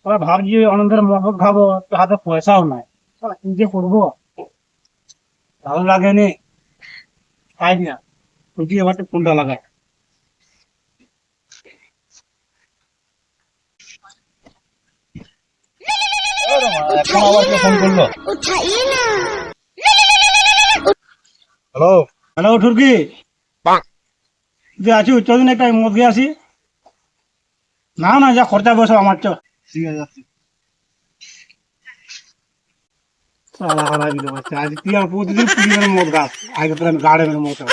ওরা ভাবছি অনেকের মহৎ খাবো, তো হাতে পয়সাও নাই, কি যে করবো, ভালো লাগেনি, খাই না। তুই এবার কোনটা লাগাই? এখন আবার কে ফোন করলো? হ্যালো। হ্যালো ঠুরকি, যে আছি চলুন একটা মদ খেয়ে আসি। না না, যা খরচা বসে আমার চ। ঠিক আছে যাচ্ছি। সালা হারা দিতে পারছে আজ, তুই আর প্রতিদিন পুলিশের মদ গাছ, আগে তো আমি গার্ডেনের মদ খাবো।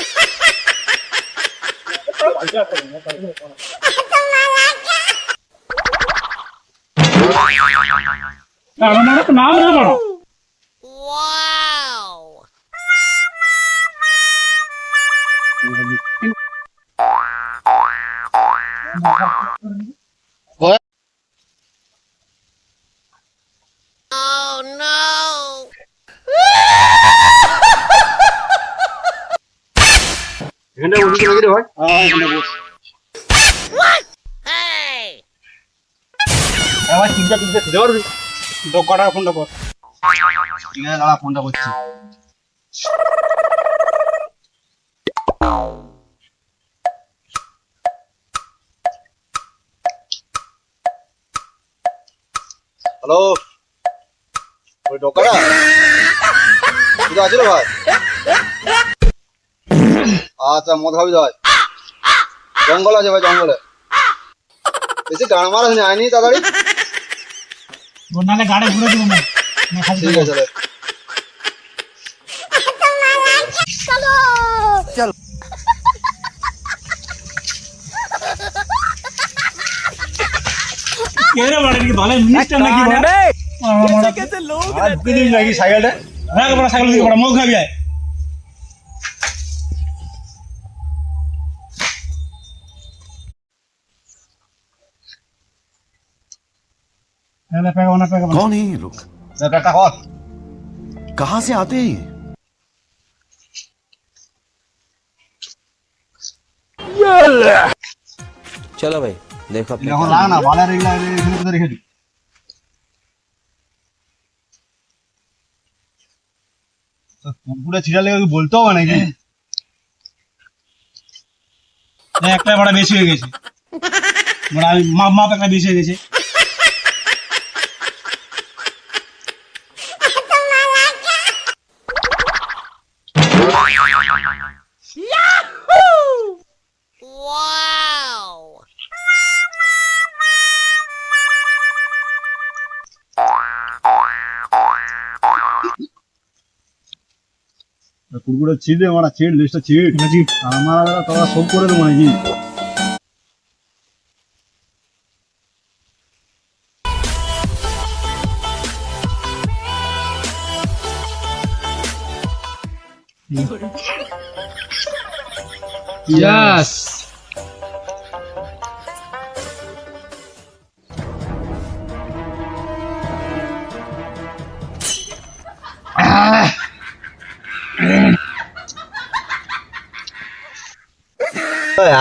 আমার তো নাম রে বড়। এখানটা বসে নাকি রে ভাই? ভাই তিনটা তিনটা খেতে পারবি? কটা ফোনটা কর। ঠিক আছে দাঁড়া, ফোনটা করছি। হ্যালো, ওই ডোকারা কোথায় আছে রে ভাই? আচ্ছা মদ খাবি ভাই? জঙ্গল আছে ভাই, জঙ্গলে। বেশি গান মারাস নি, আয়নি তাড়াতাড়ি। নাহলে গাড়ি ঘুরে দেবো না। ঠিক আছে রে। কে রে বাড়ি কি ভালো মিনিস্টার নাকি বড়? আর ঢুকে দিবি নাকি সাইকেলটা? রাখ বড় ছাগল দিকে বড় মদ খাবি আয়। कौन है ये लोग? ব্যাপারটা কর। कहाँ से आते हैं ये? चलो भाई देखो अपने এখন না না ভালো রেগুলা এখানে কোথায় রেখে দিই। কুকুরে ছিড়া লেগে বলতে হবে নাকি? একটা বড় বেশি হয়ে গেছে, বড় আমি মাপ একটা বেশি হয়ে গেছে। কুকুরে ছিঁড়ে মারা, ছিঁড় লিস্টটা ছিঁড়। বুঝি আমার তোরা সব করে দেবো নাকি? ইয়াস।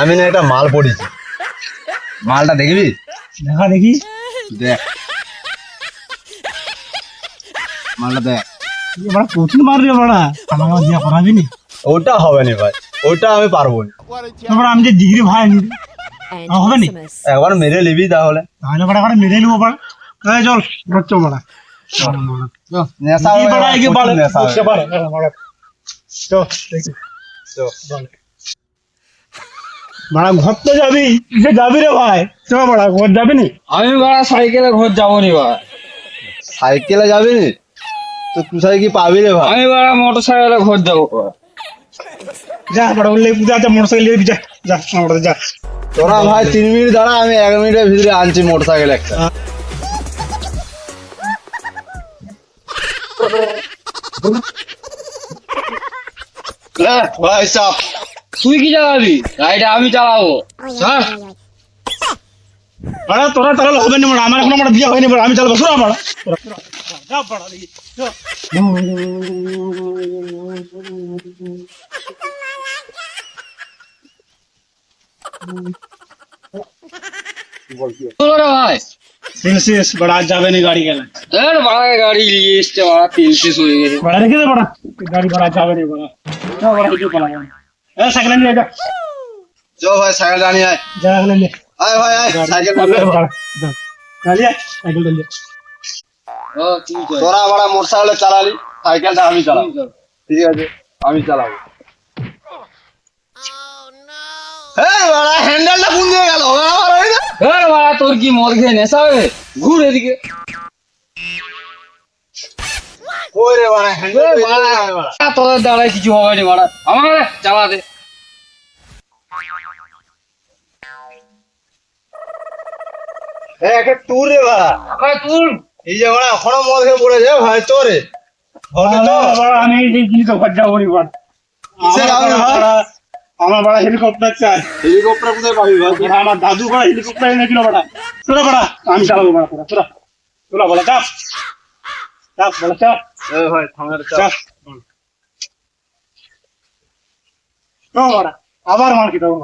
আমি না একটা মাল পড়েছি, মালটা দেখবি? দেখা দেখি। দেখ মালটা দেখ। বড় কোচিং মার রে বড়, আমার দিয়া করাবি নি? ওটা হবে না ভাই, ওটা আমি পারবো না। বড় আমি যে ডিগ্রি ভাই হবে নি? একবার মেরে নিবি তাহলে। তাহলে বড় করে মেরে নেবো বড়। এই চল বচ্চ বড়। নেশা কি বড় কি বড় নেশা বচ্চ বড় বড়। চল দেখি। বড় ঘর তো যাবি, কিসে যাবি রে ভাই? চল বড় ঘর যাবি নি? আমি বাড়া সাইকেলে ঘর যাবো নি বা। সাইকেলে যাবি নি? তো তুই সাইকেল কি পাবি রে ভাই? আমি বাড়া মোটর সাইকেলে ঘর যাবো। যা বড় বললে পূজা যা মোটরসাইকেল নিয়ে যা, যা আমার যা। তোরা ভাই 3 মিনিট দাঁড়া, আমি 1 মিনিটের ভিতরে আনছি মোটর সাইকেল একটা। ভাই চাপ। তুই কি চালাবি? গাড়িটা আমি চালাবো। স্যার বড় তোরা তাহলে হবে না বড়, আমার এখন আমার বিয়ে হয়নি বড়, আমি চালাবো শুনো বড়। যা বড় দেখি চল। চলো রে ভাই। তিলসিস বড় আজ যাবে না গাড়ি গেলে এর বাড়া গাড়ি নিয়ে এসছে বাড়া তেল শেষ হয়ে গেছে বড় রেখে দে বড় গাড়ি বড় যাবে না বড় না বড় হিজু পালা এ সাইকেল নিয়ে যা চো ভাই সাইকেল আনি আয় যা সাইকেল নিয়ে আয় ভাই আয় সাইকেল গাড়ি সাইকেল নিয়ে ও তুই কর তোরা বড় মোটরসাইকেল চালালি সাইকেলটা আমি চালাবো ঠিক আছে আমি চালাবো এই বড় হ্যান্ডেলটা কোন দিকে গেল আমার ওই না এর বাড়া তোর কি মদ খেয়ে নেশা হবে ঘুর এদিকে ওই রে বড় হ্যান্ডেল তোদের দ্বারাই কিছু হবে না বাড়া আমার চালা দে একে টুর রে বড় তুই এই যে বড় এখনো মদ খেয়ে পড়েছে ভাই তোরে ঘরে তো আমি এই জিনিস তো ঘর যাবো নি বড় কিসে যাবি ভাই? আমার বড় হেলিকপ্টার চাই হেলিকপ্টার কোথায় পাবি ভাই আমার দাদু বড় হেলিকপ্টার এনেছিল বড় তোরা বড় আমি চালাবো বড় তোরা তোরা বড় চাপ চাপ বড় চাপ এই ভাই থামের চাপ চাপ ও বড় আবার মার কি দেবো